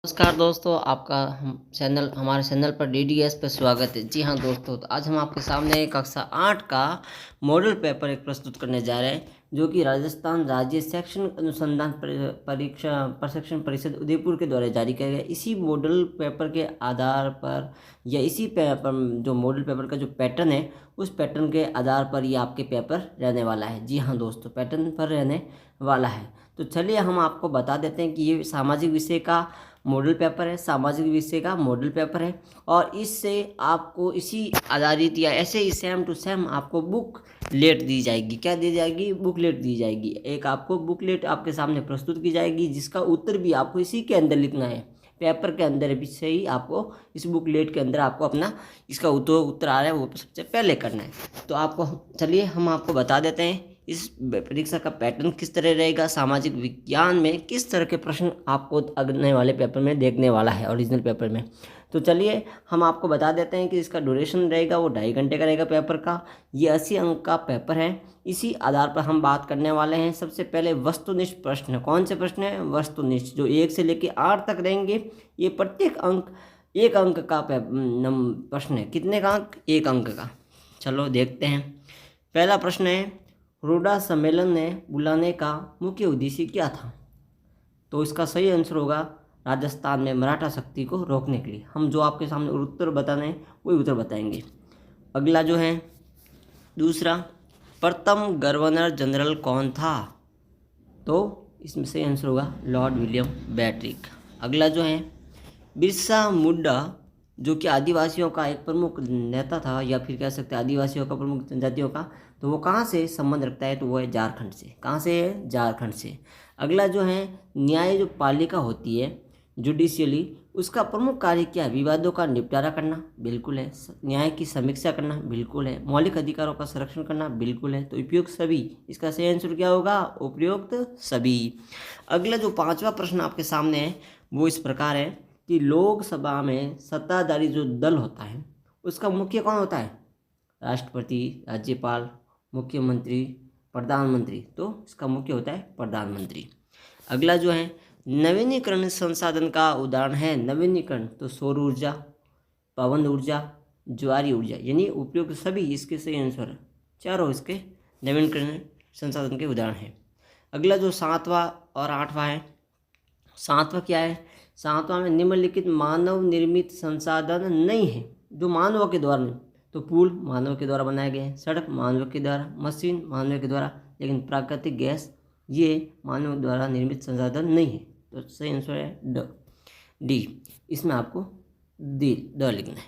नमस्कार दोस्तों, आपका हमारे चैनल पर डीडीएस पर स्वागत है। जी हाँ दोस्तों, तो आज हम आपके सामने कक्षा 8 का मॉडल पेपर एक प्रस्तुत करने जा रहे हैं, जो कि राजस्थान राज्य शैक्षणिक अनुसंधान परीक्षा प्रशिक्षण परिषद उदयपुर के द्वारा जारी किया गया। इसी मॉडल पेपर के आधार पर या इसी पेपर जो मॉडल पेपर का जो पैटर्न है, उस पैटर्न के आधार पर ये आपके पेपर रहने वाला है। जी हाँ दोस्तों, पैटर्न पर रहने वाला है। तो चलिए हम आपको बता देते हैं कि ये सामाजिक विषय का मॉडल पेपर है, सामाजिक विषय का मॉडल पेपर है, और इससे आपको इसी आधारित या ऐसे ही सेम टू सेम आपको बुक लेट दी जाएगी। क्या दी जाएगी? बुकलेट दी जाएगी। एक आपको बुकलेट आपके सामने प्रस्तुत की जाएगी, जिसका उत्तर भी आपको इसी के अंदर लिखना है। पेपर के अंदर भी से ही आपको इस बुकलेट के अंदर आपको अपना इसका उत्तर आ रहा है वो सबसे पहले करना है। तो आपको चलिए हम आपको बता देते हैं इस परीक्षा का पैटर्न किस तरह रहेगा, सामाजिक विज्ञान में किस तरह के प्रश्न आपको आने वाले पेपर में देखने वाला है, ओरिजिनल पेपर में। तो चलिए हम आपको बता देते हैं कि इसका ड्यूरेशन रहेगा वो 2.5 घंटे का रहेगा पेपर का। ये 80 अंक का पेपर है। इसी आधार पर हम बात करने वाले हैं। सबसे पहले वस्तुनिष्ठ प्रश्न। कौन से प्रश्न है? वस्तुनिष्ठ, जो 1 से लेकर 8 तक रहेंगे। ये प्रत्येक अंक 1 अंक का प्रश्न है। कितने का अंक? 1 अंक का। चलो देखते हैं। पहला प्रश्न है, रोडा सम्मेलन ने बुलाने का मुख्य उद्देश्य क्या था? तो इसका सही आंसर होगा राजस्थान में मराठा शक्ति को रोकने के लिए। हम जो आपके सामने उत्तर बताने हैं वही उत्तर बताएंगे। अगला जो है दूसरा, प्रथम गवर्नर जनरल कौन था? तो इसमें सही आंसर होगा लॉर्ड विलियम बेंटिक। अगला जो है, बिरसा मुंडा जो कि आदिवासियों का एक प्रमुख नेता था, या फिर कह सकते हैं आदिवासियों का प्रमुख जनजातियों का, तो वो कहाँ से संबंध रखता है? तो वो है झारखंड से। कहाँ से है? झारखंड से। अगला जो है, न्याय जो पालिका होती है जुडिशियली, उसका प्रमुख कार्य क्या है? विवादों का निपटारा करना, बिल्कुल है। न्याय की समीक्षा करना, बिल्कुल है। मौलिक अधिकारों का संरक्षण करना, बिल्कुल है। तो उपयुक्त सभी, इसका सही आंसर क्या होगा? उपयुक्त सभी। अगला जो 5वां प्रश्न आपके सामने है वो इस प्रकार है कि लोकसभा में सत्ताधारी जो दल होता है उसका मुख्य कौन होता है? राष्ट्रपति, राज्यपाल, मुख्यमंत्री, प्रधानमंत्री। तो इसका मुख्य होता है प्रधानमंत्री। अगला जो है, नवीनीकरण संसाधन का उदाहरण है। नवीनीकरण तो सौर ऊर्जा, पवन ऊर्जा, ज्वारी ऊर्जा, यानी उपयुक्त सभी इसके सही आंसर। चारों इसके नवीनीकरण संसाधन के उदाहरण हैं। अगला जो 7वां और 8वां है, 7वां क्या है? 7वां में निम्नलिखित मानव निर्मित संसाधन नहीं है जो मानव के द्वारा नहीं। तो पुल मानव के द्वारा बनाए गए हैं, सड़क मानव के द्वारा, मशीन मानव के द्वारा, लेकिन प्राकृतिक गैस ये मानव द्वारा निर्मित संसाधन नहीं है। तो सही आंसर है डी। इसमें आपको द लिखना है।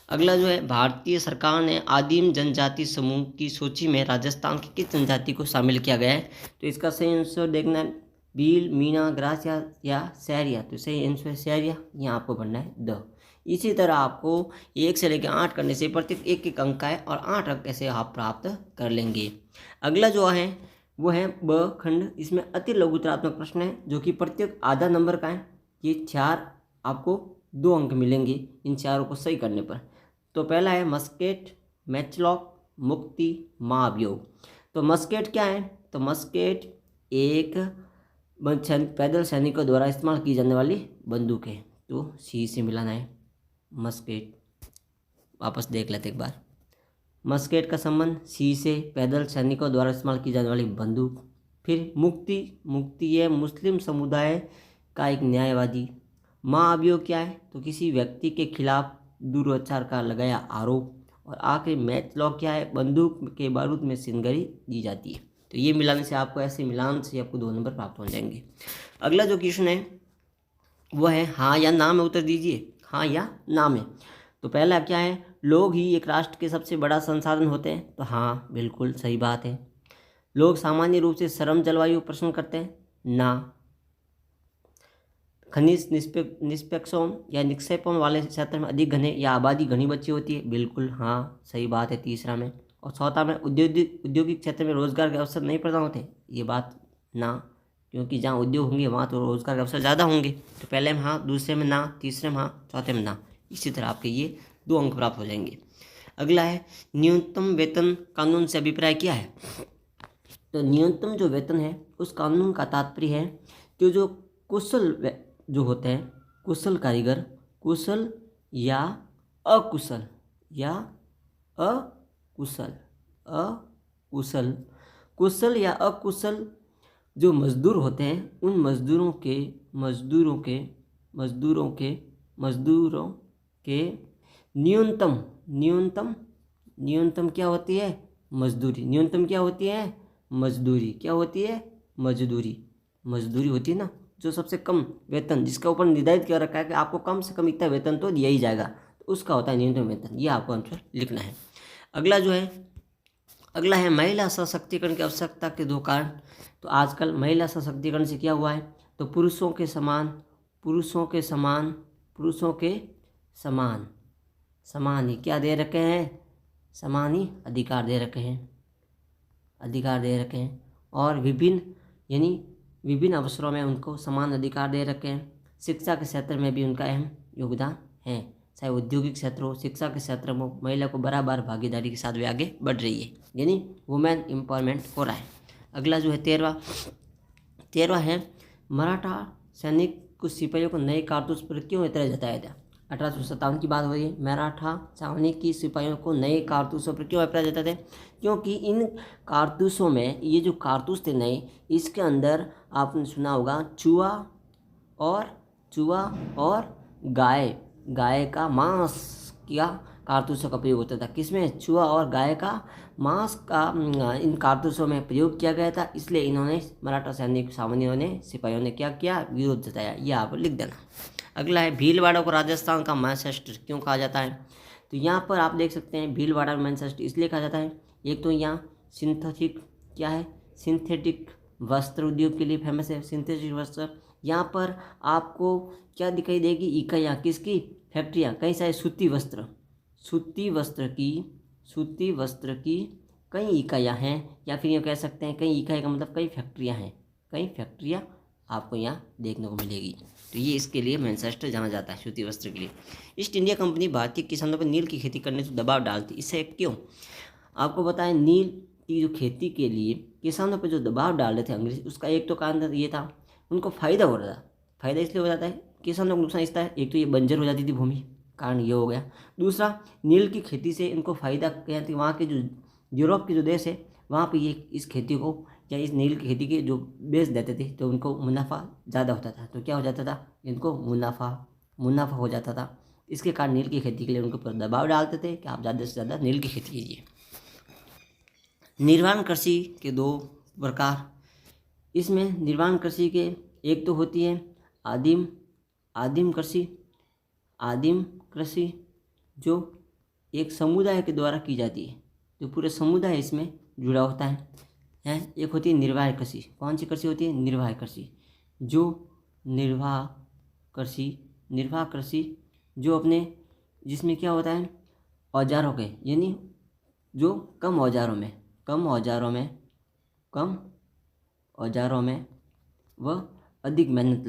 अगला जो है, भारतीय सरकार ने आदिम जनजाति समूह की सूची में राजस्थान की किस जनजाति को शामिल किया गया है? तो इसका सही आंसर देखना है, भील, मीणा, ग्रासिया या सैरिया। तो सही आंसर सैरिया। यहाँ आपको बनना है द। इसी तरह आपको 1 से लेकर 8 करने से प्रत्येक 1 अंक का है, और 8 अंक ऐसे आप प्राप्त कर लेंगे। अगला जो है वो है ब खंड। इसमें अति लघुतरात्मक प्रश्न है जो कि प्रत्येक आधा नंबर का है। ये 4 आपको 2 अंक मिलेंगे इन चारों को सही करने पर। तो पहला है मस्केट, मैचलॉक, मुक्ति, महाभियोग। तो मस्केट क्या है? तो मस्केट एक पैदल सैनिकों द्वारा इस्तेमाल की जाने वाली बंदूक है। तो सी से मिलाना है मस्केट। वापस देख लेते एक बार। मस्केट का संबंध सी से, पैदल सैनिकों द्वारा इस्तेमाल की जाने वाली बंदूक। फिर मुक्ति, मुक्ति है मुस्लिम समुदाय का एक न्यायवादी। महाअभियोग क्या है? तो किसी व्यक्ति के खिलाफ दुराचार का लगाया आरोप। और आखिरी मैचलॉक क्या है? बंदूक के बारूद में सिनगरी दी जाती है। तो ये मिलाने से आपको, ऐसे मिलान से आपको 2 नंबर प्राप्त हो जाएंगे। अगला जो क्वेश्चन है वो है हाँ या ना में उत्तर दीजिए। हाँ या ना में। तो पहला क्या है? लोग ही एक राष्ट्र के सबसे बड़ा संसाधन होते हैं। तो हाँ, बिल्कुल सही बात है। लोग सामान्य रूप से श्रम जलवायु पसंद करते हैं। ना। खनिज निष्पेक्षों या निक्षेपों वाले क्षेत्र में अधिक घने या आबादी घनी बची होती है। बिल्कुल हाँ, सही बात है तीसरा में। और चौथा में औद्योगिक क्षेत्र में रोजगार के अवसर नहीं प्रदान होते। ये बात ना, क्योंकि जहाँ उद्योग होंगे वहाँ तो रोजगार के अवसर ज़्यादा होंगे। तो पहले में हाँ, दूसरे में ना, तीसरे में हाँ, चौथे में ना। इसी तरह आपके ये 2 अंक प्राप्त हो जाएंगे। अगला है न्यूनतम वेतन कानून से अभिप्राय क्या है? तो न्यूनतम जो वेतन है उस कानून का तात्पर्य है कि जो कुशल जो होते हैं कुशल कारीगर, कुशल या अकुशल, या अकुशल, अकुशल, कुशल या अकुशल जो मजदूर होते हैं उन मजदूरों के न्यूनतम न्यूनतम न्यूनतम क्या होती है? मजदूरी। न्यूनतम क्या होती है? मजदूरी। क्या होती है? मजदूरी। मजदूरी होती है ना, जो सबसे कम वेतन, जिसका ऊपर निर्धारित किया रखा है कि आपको कम से कम इतना वेतन तो दिया ही जाएगा, तो उसका होता है न्यूनतम वेतन। ये आपको आंसर लिखना है। अगला है महिला सशक्तिकरण की आवश्यकता के 2 कारण। तो आजकल महिला सशक्तिकरण से क्या हुआ है? तो पुरुषों के समान समान ही क्या दे रखे हैं? समान ही अधिकार दे रखे हैं, और विभिन्न अवसरों में उनको समान अधिकार दे रखे हैं। शिक्षा के क्षेत्र में भी उनका अहम योगदान है। चाहे औद्योगिक क्षेत्र हो, शिक्षा के क्षेत्र में महिला को बराबर भागीदारी के साथ वे आगे बढ़ रही है, यानी वुमेन एम्पावरमेंट हो रहा है। अगला जो है 13वां है, मराठा सैनिक कुछ सिपाहियों को नए कारतूस पर क्यों एतराज जताया था? 1857 की बात हो रही है। मराठा सैनिक की सिपाहियों को नए कारतूसों पर क्यों एतराज जताते? क्योंकि इन कारतूसों में, ये जो कारतूस थे नए, इसके अंदर आपने सुना होगा चूहा और गाय का मांस या कारतूसों का प्रयोग होता था। किसमें? चूहा और गाय का मांस का इन कारतूसों में प्रयोग किया गया था। इसलिए इन्होंने मराठा सैनिक सामान्यों ने, सिपाहियों ने क्या किया? विरोध जताया। यह आप लिख देना। अगला है, भीलवाड़ा को राजस्थान का मैनचेस्टर क्यों कहा जाता है? तो यहाँ पर आप देख सकते हैं भीलवाड़ा मैनचेस्टर इसलिए कहा जाता है, एक तो यहाँ सिंथेटिक वस्त्र उद्योग के लिए फेमस है। सिंथेटिक वस्त्र, यहाँ पर आपको क्या दिखाई देगी? इकाइयाँ किसकी? फैक्ट्रियाँ। कई सारे सूती वस्त्र की कई इकाइयाँ हैं, या फिर ये कह सकते हैं कई इकाई का मतलब कई फैक्ट्रियाँ हैं। कई फैक्ट्रियाँ आपको यहाँ देखने को मिलेगी। तो ये इसके लिए मैनचेस्टर जाना जाता है, सूती वस्त्र के लिए। ईस्ट इंडिया कंपनी भारतीय किसानों पर नील की खेती करने से दबाव डालती, इससे क्यों? आपको बताएं, नील की जो खेती के लिए किसानों पर जो दबाव डाल रहे थे अंग्रेज, उसका एक तो कारण ये था, उनको फ़ायदा हो रहा था। फ़ायदा इसलिए हो जाता है, किसानों को नुकसान इसका है, एक तो ये बंजर हो जाती थी भूमि, कारण ये हो गया। दूसरा, नील की खेती से इनको फ़ायदा क्या थी? वहाँ के जो यूरोप के जो देश है, वहाँ पे ये इस खेती को या इस नील की खेती के जो बेच देते थे, तो उनको मुनाफा ज़्यादा होता था। तो क्या हो जाता था? इनको मुनाफा हो जाता था। इसके कारण नील की खेती के लिए उनके ऊपर दबाव डालते थे कि आप ज़्यादा से ज़्यादा नील की खेती कीजिए। निर्वाण कृषि के 2 प्रकार। इसमें निर्वाण कृषि के एक तो होती है आदिम कृषि जो एक समुदाय के द्वारा की जाती है, जो पूरे समुदाय इसमें जुड़ा होता है। एक होती है निर्वाह कृषि। कौन सी कृषि होती है? निर्वाह कृषि। निर्वाह कृषि जो अपने, जिसमें क्या होता है? औजारों के, यानी जो कम औजारों में वह अधिक मेहनत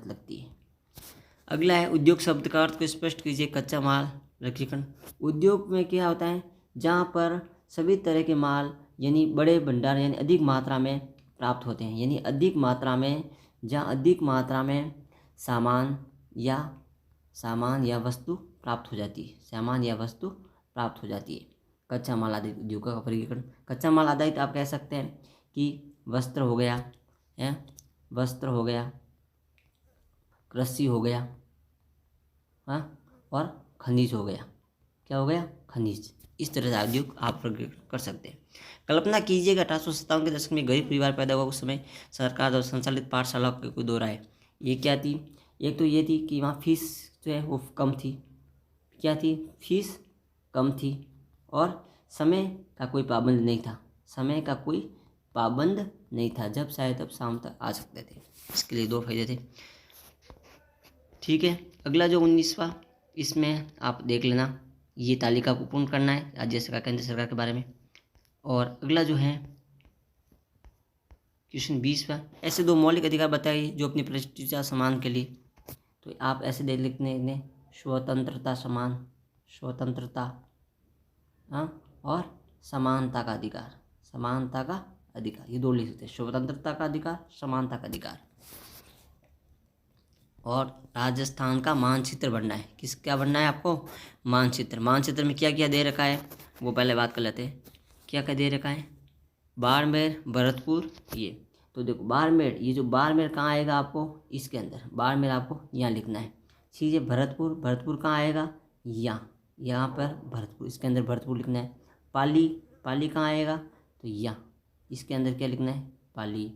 लगती है। अगला है, उद्योग शब्द का अर्थ को स्पष्ट कीजिए। कच्चा माल वर्गीकरण। उद्योग में क्या होता है? जहाँ पर सभी तरह के माल यानी बड़े भंडार यानी अधिक मात्रा में प्राप्त होते हैं, यानी अधिक मात्रा में, जहाँ अधिक मात्रा में सामान या वस्तु प्राप्त हो जाती है। कच्चा माल आधारित उद्योग का वर्गीकरण। कच्चा माल आधारित आप कह सकते हैं कि वस्त्र हो गया, कृषि हो गया, और खनिज हो गया। क्या हो गया? खनिज। इस तरह से उद्योग आप वर्गीकरण कर सकते हैं। कल्पना कीजिएगा 1857 के दशक में गरीब परिवार पैदा हुआ। उस समय सरकार द्वारा संचालित पाठशाला के कोई 2 राय। ये क्या थी? एक तो ये थी कि वहाँ फीस जो है वो कम थी। क्या थी? फीस कम थी, और समय का कोई पाबंद नहीं था। जब चाहे तब शाम तक आ सकते थे। इसके लिए 2 फायदे थे। ठीक है। अगला जो 19वां, इसमें आप देख लेना, ये तालिका को पूर्ण करना है राज्य सरकार केंद्र सरकार के बारे में। और अगला जो है क्वेश्चन 20वां, ऐसे 2 मौलिक अधिकार बताइए जो अपनी प्रतिष्ठा सम्मान के लिए। तो आप ऐसे दे लिखने, स्वतंत्रता और समानता का अधिकार। ये 2 लिख सकते हैं, स्वतंत्रता का अधिकार, समानता का अधिकार। और राजस्थान का मानचित्र बनना है। किस क्या बनना है आपको? मानचित्र। मानचित्र में क्या क्या दे रखा है वो पहले बात कर लेते हैं। क्या क्या दे रखा है? बाड़मेर, भरतपुर, ये तो देखो बाड़मेर, ये जो बाड़मेर कहाँ आएगा आपको? इसके अंदर बाड़मेर आपको यहाँ लिखना है। ठीक है, भरतपुर, भरतपुर कहाँ आएगा? यहाँ पर भरतपुर, इसके अंदर भरतपुर लिखना है। पाली, पाली कहाँ आएगा? तो यहाँ इसके अंदर क्या लिखना है? पाली।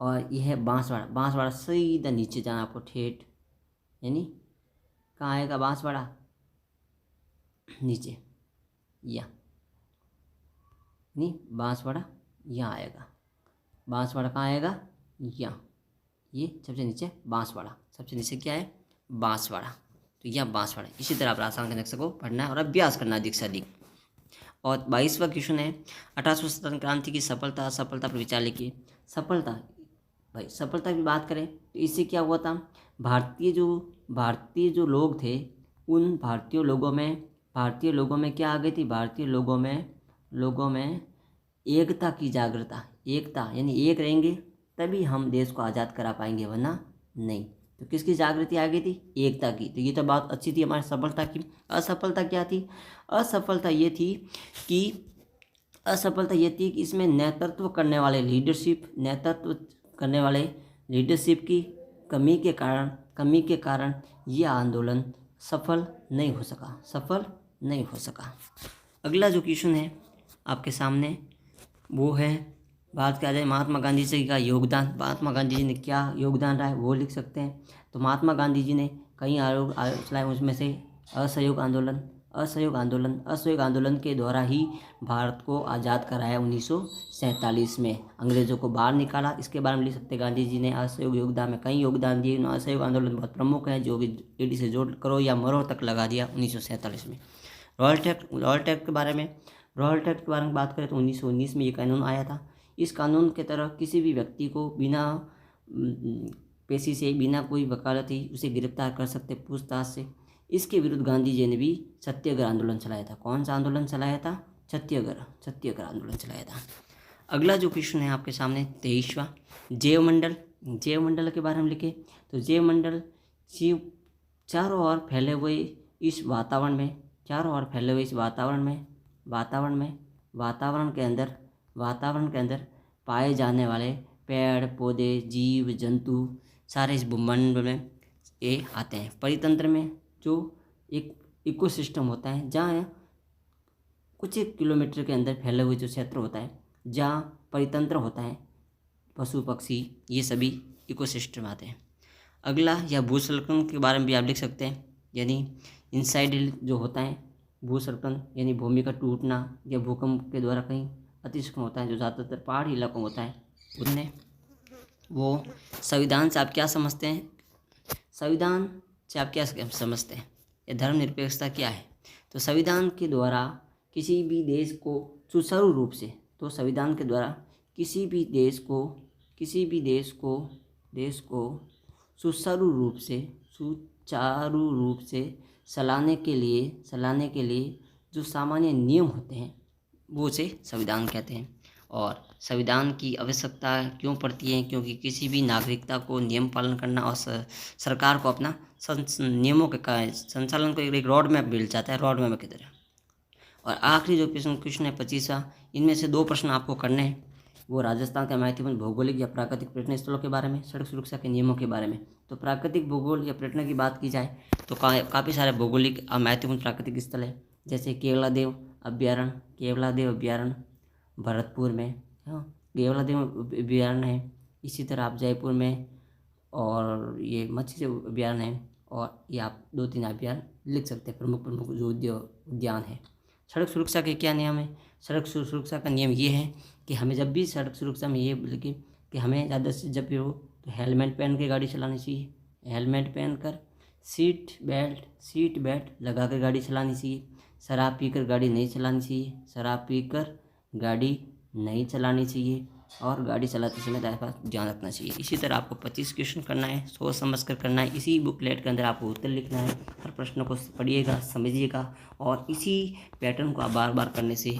और यह है बांसवाड़ा, बांसवाड़ा सीधा नीचे जाना आपको ठेठ, यानी कहाँ आएगा बांसवाड़ा? नीचे, यहाँ, नहीं बांसवाड़ा यहाँ आएगा। बांसवाड़ा कहाँ आएगा? यहाँ, ये सबसे नीचे बांसवाड़ा, सबसे नीचे क्या है? बांसवाड़ा। तो यह बांसवाड़ा। इसी तरह आप राजस्थान के नक्शे को पढ़ना है और अभ्यास करना अधिक से अधिक। और 22वां क्वेश्चन है 1800 स्वतंत्र क्रांति की सफलता असफलता पर विचार लिखिए। सफलता, भाई सफलता की बात करें तो इससे क्या हुआ था? भारतीय जो लोग थे, उन भारतीय लोगों में क्या आ गई थी? भारतीय लोगों में एकता की जागृता। एकता यानी एक रहेंगे तभी हम देश को आज़ाद करा पाएंगे, वरना नहीं। तो किसकी जागृति आ गई थी? एकता की। तो ये तो बात अच्छी थी हमारी सफलता की। असफलता क्या थी? असफलता ये थी कि इसमें नेतृत्व करने वाले लीडरशिप की कमी के कारण ये आंदोलन सफल नहीं हो सका। अगला जो क्वेश्चन है आपके सामने वो है, बात किया जाए महात्मा गांधी जी का योगदान। महात्मा गांधी जी ने क्या योगदान रहा है वो लिख सकते हैं। तो महात्मा गांधी जी ने कई आयोग चलाए, उसमें से असहयोग आंदोलन के द्वारा ही भारत को आज़ाद कराया 1947 में, अंग्रेज़ों को बाहर निकाला। इसके बारे में लिख सकते हैं गांधी जी ने असहयोग योगदान में कई योगदान दिए। असहयोग आंदोलन बहुत प्रमुख है, जो कि एडी से जोड़ करो या मरो तक लगा दिया 1947 में। रॉयल टैक्स के बारे में बात करें तो 1919 में ये कानून आया था। इस कानून के तहत किसी भी व्यक्ति को बिना पेशी से, बिना कोई वकालती उसे गिरफ्तार कर सकते पूछताछ से। इसके विरुद्ध गांधी जी ने भी सत्याग्रह आंदोलन चलाया था। कौन सा आंदोलन चलाया था? सत्याग्रह आंदोलन चलाया था। अगला जो क्वेश्चन है आपके सामने 23वां, जैव मंडल के बारे में लिखे। तो जैव मंडल चारों ओर फैले हुए इस वातावरण के अंदर पाए जाने वाले पेड़ पौधे, जीव जंतु सारे इस ब्रह्मांड में ये आते हैं। परितंत्र में जो एक इकोसिस्टम होता है, जहाँ कुछ एक किलोमीटर के अंदर फैले हुए जो क्षेत्र होता है, जहाँ परितंत्र होता है, पशु पक्षी ये सभी इकोसिस्टम आते हैं। अगला या भूस्खलन के बारे में भी आप लिख सकते हैं, यानी इनसाइड हिल जो होता है, भूस्खलन यानी भूमि का टूटना या भूकंप के द्वारा कहीं अतिस्खलन होता है, जो ज़्यादातर पहाड़ी इलाकों में होता है। उनमें वो संविधान से आप क्या समझते हैं? या धर्मनिरपेक्षता क्या है? तो संविधान के द्वारा किसी भी देश को सुचारू रूप से सुचारू रूप से चलाने के लिए जो सामान्य नियम होते हैं वो उसे संविधान कहते हैं। और संविधान की आवश्यकता क्यों पड़ती है? क्योंकि किसी भी नागरिकता को नियम पालन करना और सरकार को अपना नियमों के संचालन को एक रोड मैप मिल जाता है, रोड मैप की तरह। और आखिरी जो क्वेश्चन है 25वां, इनमें से 2 प्रश्न आपको करने हैं। वो राजस्थान का महत्वपूर्ण भौगोलिक या प्राकृतिक पर्यटन स्थलों के बारे में, सड़क सुरक्षा के नियमों के बारे में। तो प्राकृतिक भूगोल या पर्यटन की बात की जाए तो काफ़ी सारे भौगोलिक और महत्वपूर्ण प्राकृतिक स्थल है, जैसे केवलादेव अभ्यारण्य भरतपुर में, केवलादेव अभ्यारण्य है। इसी तरह आप जयपुर में, और ये मत्स्य अभ्यारण्य है। और ये आप 2-3 अभ्यारण्य लिख सकते हैं, प्रमुख जो उद्यान है। सड़क सुरक्षा के क्या नियम है? सड़क सुरक्षा का नियम ये है कि हमें जब भी सड़क सुरक्षा में ये लिखे कि हमें ज़्यादा से जब भी हो तो हेलमेट पहन के गाड़ी चलानी चाहिए। हेलमेट पहनकर सीट बेल्ट लगा कर गाड़ी चलानी चाहिए। शराब पीकर गाड़ी नहीं चलानी चाहिए। और गाड़ी चलाते समय ध्यान रखना चाहिए। इसी तरह आपको 25 क्वेश्चन करना है, सोच समझ कर करना है। इसी बुकलेट के अंदर आपको उत्तर लिखना है। हर प्रश्न को पढ़िएगा, समझिएगा, और इसी पैटर्न को आप बार बार करने से